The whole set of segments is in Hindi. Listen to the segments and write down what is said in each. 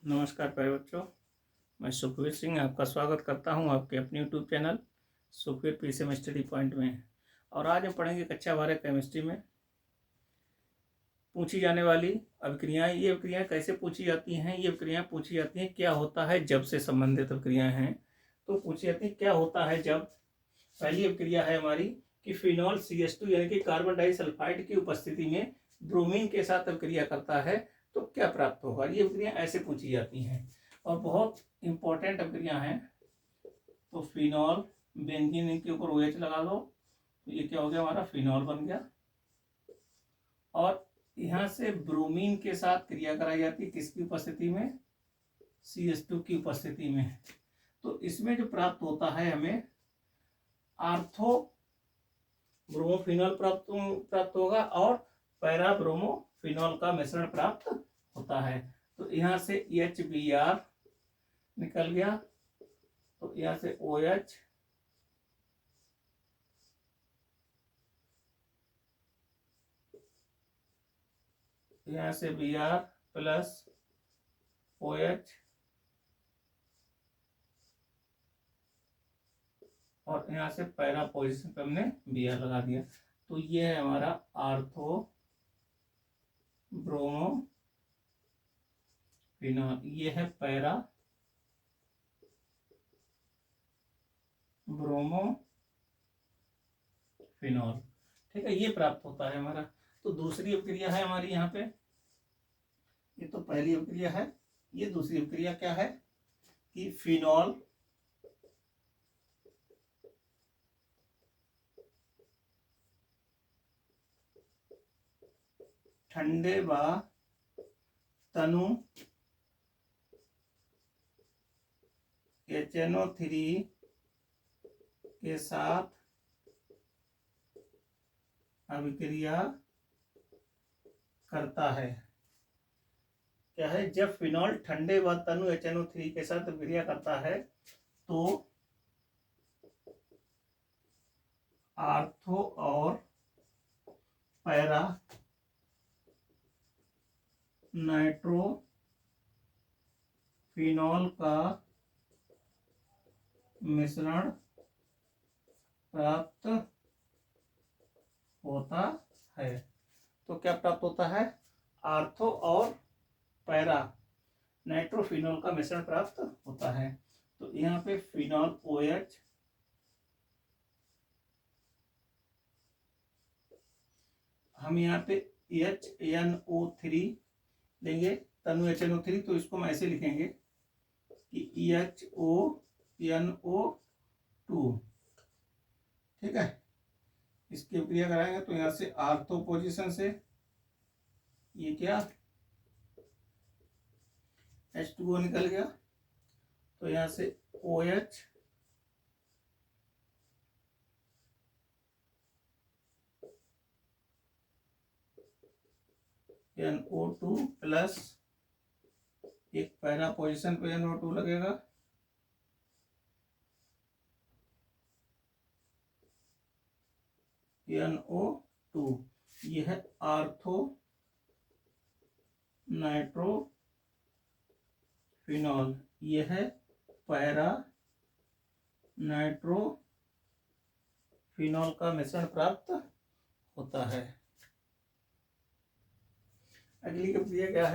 नमस्कार प्यारे बच्चों, मैं सुखवीर सिंह आपका स्वागत करता हूं आपके अपने YouTube channel Sukhvir PCM study point में। और आज हम पढ़ेंगे कक्षा 12 केमिस्ट्री में पूछी जाने वाली अभिक्रियाएं। ये अभिक्रियाएं कैसे पूछी जाती हैं? ये अभिक्रियाएं पूछी जाती हैं क्या होता है जब से संबंधित अभिक्रियाएं हैं। तो पूछी जाती है क्या होता है जब। पहली अभिक्रिया है हमारी कि फिनॉल CH2 यानी कि कार्बन डाइसल्फाइड की उपस्थिति में ब्रोमीन के साथ अभिक्रिया करता है तो क्या प्राप्त होगा। ये अभिक्रियाएं ऐसे पूछी जाती हैं और बहुत इंपॉर्टेंट अभिक्रिया हैं। तो फिनॉल बेंजीन, इनके ऊपर OH लगा दो तो ये क्या हो गया, हमारा फिनॉल बन गया। और यहाँ से ब्रोमीन के साथ क्रिया कराई जाती है किसकी उपस्थिति में, CH2 की उपस्थिति में। तो इसमें जो प्राप्त होता है हमें आर्थो ब्रोमोफिनॉल प्राप्त होगा और पैरा ब्रोमोफिनॉल का मिश्रण प्राप्त होता है। तो यहाँ से HBr निकल गया, तो यहाँ से OH, यहाँ से Br प्लस OH और यहाँ से पैरा पोजिशन पे हमने Br लगा दिया। तो ये है हमारा आर्थो ब्रोमोफिनॉल, ये है पैरा ब्रोमोफिनॉल। ठीक है, ये प्राप्त होता है हमारा। तो दूसरी अभिक्रिया है हमारी यहाँ पे, ये तो पहली अभिक्रिया है। ये दूसरी अभिक्रिया क्या है कि फिनॉल ठंडे व तनु HNO3 के साथ अभिक्रिया करता है। क्या है, जब फिनॉल ठंडे व तनु HNO3 के साथ अभिक्रिया करता है तो आर्थो और पैरा नाइट्रोफिनॉल का मिश्रण प्राप्त होता है। तो क्या प्राप्त होता है, आर्थो और पैरा नाइट्रोफिनॉल का मिश्रण प्राप्त होता है। तो यहाँ पे फिनॉल OH, हम यहाँ पे HNO3 लेंगे, तनु HNO3, तो इसको हम ऐसे लिखेंगे कि HONO2। ठीक है, इसकी अभिक्रिया कराएंगे तो यहाँ से आर्थो पोजीशन से ये क्या H2O निकल गया, तो यहाँ से OH NO2 प्लस एक पैरा पोजीशन पे NO2 लगेगा, NO2। ये है आर्थो नाइट्रोफिनॉल, ये है पैरा नाइट्रोफिनॉल का मिश्रण प्राप्त होता है। अगली अभिक्रिया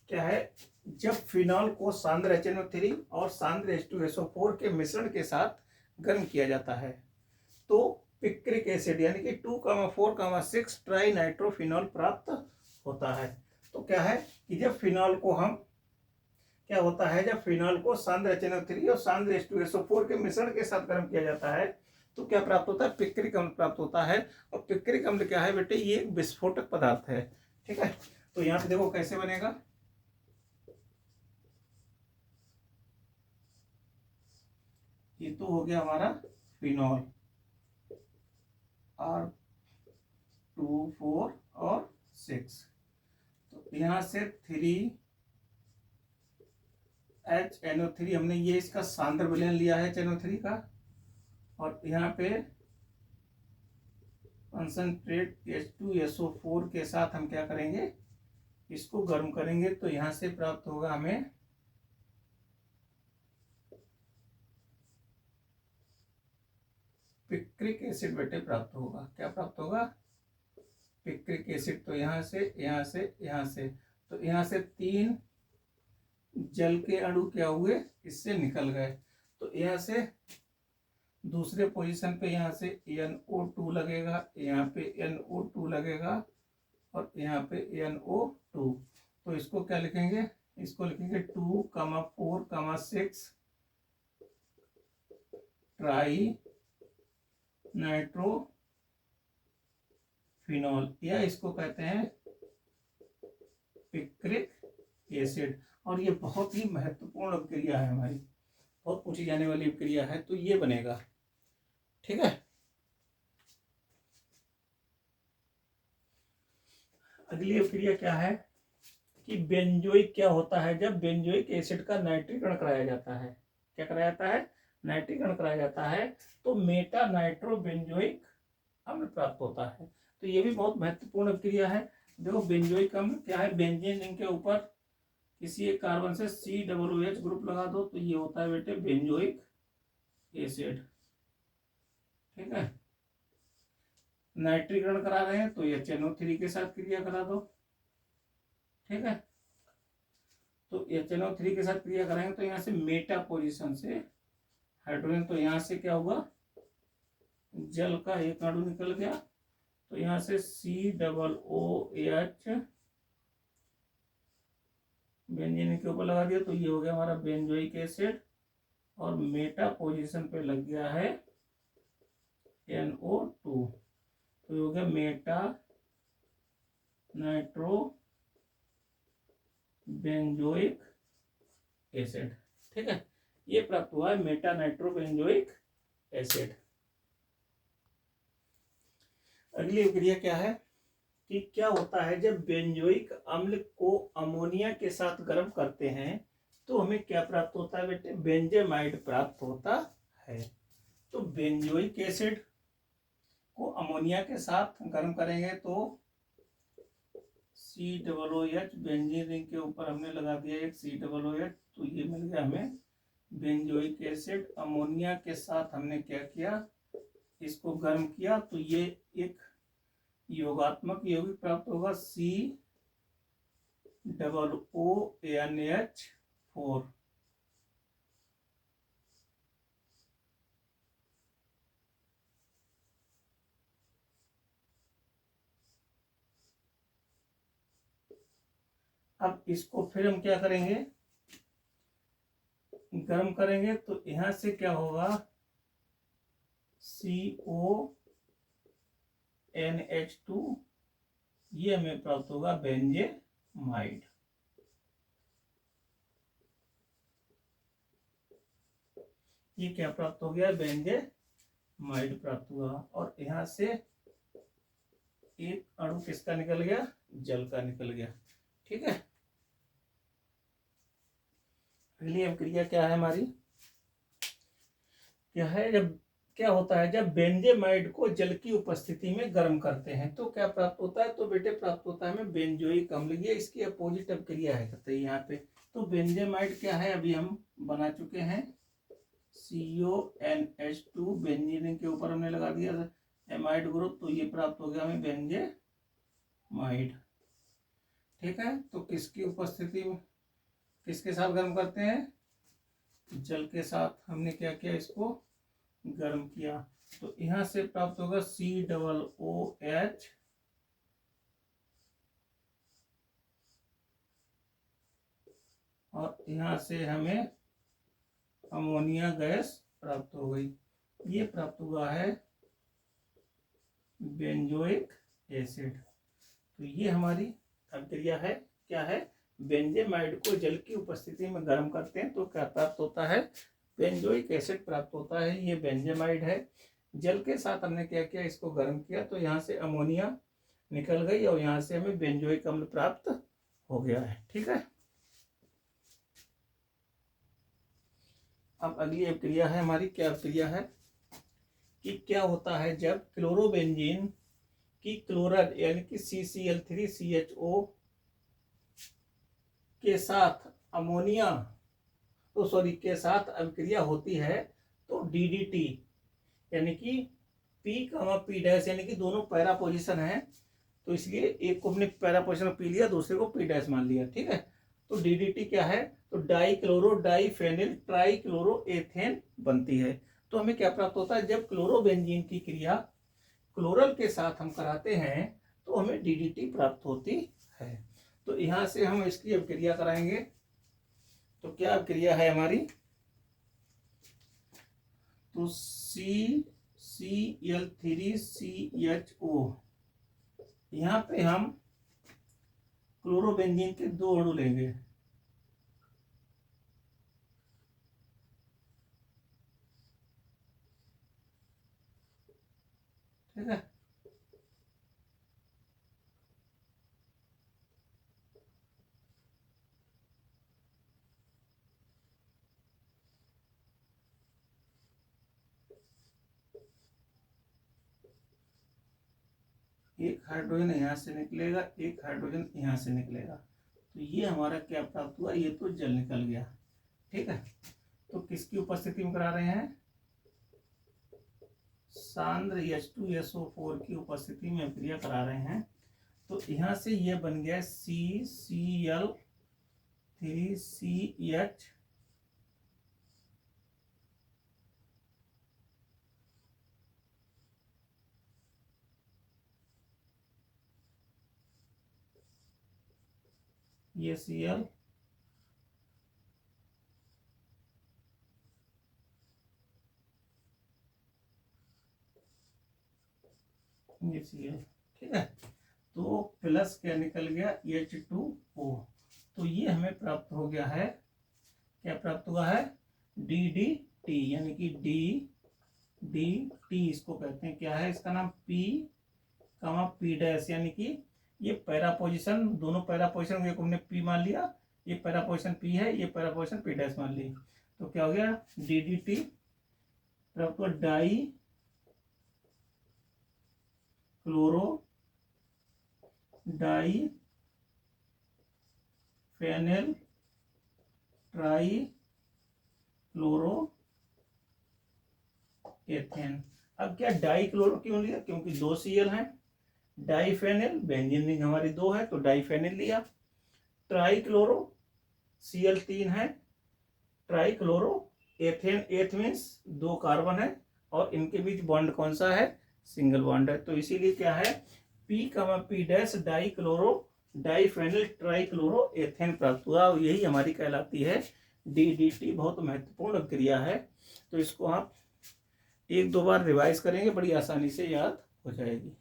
क्या है, जब फिनॉल को सांद्र HNO3 और सांद्र H2SO4 के मिश्रण के साथ गर्म किया जाता है तो पिक्रिक एसिड यानी कि 2,4,6 ट्राई नाइट्रोफिनॉल प्राप्त होता है। तो क्या है कि जब फिनॉल को हम क्या होता है, जब फिनॉल को सांद्र HNO3 और सांद्र H2SO4 के मिश्रण के साथ गर्म किया जाता है तो क्या प्राप्त होता है, पिक्रिक अम्ल प्राप्त होता है। और पिक्रिक अम्ल क्या है बेटे, ये एक विस्फोटक पदार्थ है। ठीक है, तो यहाँ पे देखो कैसे बनेगा, ये तो हो गया हमारा फिनॉल R2 4 और 6। तो यहाँ से 3HNO3 हमने ये इसका सांद्र विलयन लिया है HNO3 का, और यहाँ पे कंसंट्रेट H2SO4 के साथ हम क्या करेंगे, इसको गर्म करेंगे तो यहाँ से प्राप्त होगा हमें पिक्रिक एसिड बेटे प्राप्त होगा। क्या प्राप्त होगा? Picric acid. तो यहाँ से यहाँ से यहाँ से, तो यहाँ से 3 जल के अणु क्या हुए, इससे निकल गए। तो यहाँ से दूसरे पोजीशन पे यहाँ से NO2 लगेगा, यहाँ पे NO2 लगेगा और यहाँ पे NO2। तो इसको क्या लिखेंगे? इसको लिखेंगे 2,4,6 ट्राई नाइट्रोफिनॉल, या इसको कहते हैं पिक्रिक एसिड। और ये बहुत ही महत्वपूर्ण अभिक्रिया है हमारी, बहुत पूछी जाने वाली अभिक्रिया है। तो ये बनेगा, ठीक है। अगली अभिक्रिया क्या है कि बेंजोइक क्या होता है जब बेंजोइक एसिड का नाइट्रीकरण कराया जाता है। क्या कराया जाता है? नाइट्रीकरण कराया जाता है, तो मेटा नाइट्रो बेंजोइक अम्ल प्राप्त होता है। तो ये भी बहुत महत्वपूर्ण अभिक्रिया है। देखो बेंजोइक अम्ल क्या है, बेंजीन रिंग के ऊपर किसी एक कार्बन से COOH ग्रुप लगा दो तो ये होता है बेटे बेंजोइक एसिड, ठीक है। नाइट्रीकरण करा रहे हैं तो HNO3 के साथ क्रिया करा दो, ठीक है। तो HNO3 के साथ क्रिया कराएंगे तो यहाँ से मेटा पोजीशन से हाइड्रोजन, तो यहाँ से क्या हुआ, जल का एक अणु निकल गया। तो यहाँ से COOH बेंजीन के ऊपर लगा दिया तो ये हो गया हमारा बेंजोइक एसिड, और मेटा पोजीशन पे लग गया है NO2। तो ये हो गया मेटा नाइट्रो बेंजोइक एसिड, ठीक है। ये प्राप्त हुआ है मेटा नाइट्रो बेंजोइक एसिड। अगली अभिक्रिया क्या है कि क्या होता है जब बेंजोइक अम्ल को अमोनिया के साथ गर्म करते हैं तो हमें क्या प्राप्त होता है बेटे? बेंजेमाइड प्राप्त होता है। तो बेंजोइक एसिड को अमोनिया के साथ गर्म करेंगे तो COOH बेंजीन रिंग के ऊपर हमने लगा दिया एक COOH, तो ये मिल गया हमें बेंजोइक एसिड। अमोनिया के साथ हमने क्या किया, इसको गर्म किया तो ये एक योगात्मक यौगिक प्राप्त होगा COONH4। अब इसको फिर हम क्या करेंगे, गर्म करेंगे तो यहां से क्या होगा, CONH2, ये हमें प्राप्त होगा बेंजेमाइड। ये क्या प्राप्त हो गया, बेंजेमाइड प्राप्त हुआ। और यहां से एक अणु किसका निकल गया, जल का निकल गया, ठीक है। अगली अभिक्रिया क्या है हमारी, क्या है जब क्या होता है जब बेंजेमाइड को जल की उपस्थिति में गर्म करते हैं तो क्या प्राप्त होता है? तो बेटे प्राप्त होता है हमें बेंजोइक अम्ल। ये इसकी अपोजिट अभिक्रिया है कहते हैं यहाँ पे। तो बेंजेमाइड क्या है, अभी हम बना चुके हैं CONH2 बेंजीन के ऊपर हमने लगा दिया एमाइड ग्रुप, तो ये प्राप्त हो गया हमें बेंजेमाइड, ठीक है। तो किसकी उपस्थिति में किसके साथ गर्म करते हैं, जल के साथ। हमने क्या किया, इसको गर्म किया तो यहां से प्राप्त होगा COOH और यहां से हमें अमोनिया गैस प्राप्त हो गई। ये प्राप्त हुआ है बेंजोइक एसिड। तो ये हमारी अभिक्रिया है, क्या है, बेंजेमाइड को जल की उपस्थिति में गर्म करते हैं तो क्या प्राप्त होता है, बेंजोइक एसिड प्राप्त होता है। ये बेंजेमाइड है। जल के साथ हमने क्या किया, इसको गर्म किया तो यहाँ से अमोनिया निकल गई और यहाँ से हमें बेंजोइक अम्ल प्राप्त हो गया है, ठीक है। अब अगली अभिक्रिया है हमारी, क्या अभिक्रिया है कि क्या होता है जब क्लोरोबेंजीन की क्लोराइड यानी कि CCl3CHO के साथ अमोनिया के साथ अभिक्रिया होती है तो DDT यानी कि P, P' यानी कि दोनों पैरा पोजीशन है, तो इसलिए एक को हमने पैरा पोजीशन P लिया, दूसरे को P' मान लिया। ठीक है, तो DDT क्या है, तो डाइक्लोरो डाइफेनिल ट्राइक्लोरोएथेन बनती है। तो हमें क्या प्राप्त होता है, जब क्लोरोबेंजीन की क्रिया क्लोरल के साथ हम कराते हैं तो हमें DDT प्राप्त होती है। तो यहां से हम इसकी अभिक्रिया कराएंगे। तो क्या अभिक्रिया है हमारी, तो CCl3CHO, यहाँ पे हम क्लोरोबेंजीन के 2 अणु लेंगे। ठीक है, एक हाइड्रोजन यहाँ से निकलेगा, एक हाइड्रोजन यहाँ से निकलेगा, तो ये हमारा क्या प्राप्त हुआ, ये तो जल निकल गया। ठीक है, तो किसकी उपस्थिति में करा रहे हैं, सांद्र H2SO4 की उपस्थिति में अभिक्रिया करा रहे हैं। तो यहाँ से ये बन गया CCl3CH ये Cl ये Cl। ठीक है, तो प्लस क्या निकल गया, H2O। तो ये हमें प्राप्त हो गया है, क्या प्राप्त हुआ है, DDT, यानी कि DDT इसको कहते हैं, क्या है इसका नाम, P, यानी कि ये पैरा पोजीशन, दोनों पैरा पोजीशन, एक हमने P मान लिया, ये पैरा पोजीशन P है, ये पैरा पोजीशन P' मान ली, तो क्या हो गया, DDT प्राप्त हुआ डाई क्लोरो डाइफेनिल ट्राइक्लोरोएथेन। अब क्या डाइक्लोरो क्यों लिया, क्योंकि 2 Cl हैं, डाइफेनिल बेंजीन रिंग हमारी 2 है तो डाइफेनिल लिया, ट्राइक्लोरो Cl 3 है, ट्राइक्लोरो एथेन, एथ मीन्स 2 कार्बन है और इनके बीच बॉन्ड कौन सा है, सिंगल बॉन्ड है, तो इसीलिए क्या है, P, P' डाइक्लोरो डाइफेनिल ट्राइक्लोरोएथेन प्राप्त हुआ, और यही हमारी कहलाती है DDT। बहुत महत्वपूर्ण क्रिया है, तो इसको आप 1-2 बार रिवाइज करेंगे, बड़ी आसानी से याद हो जाएगी।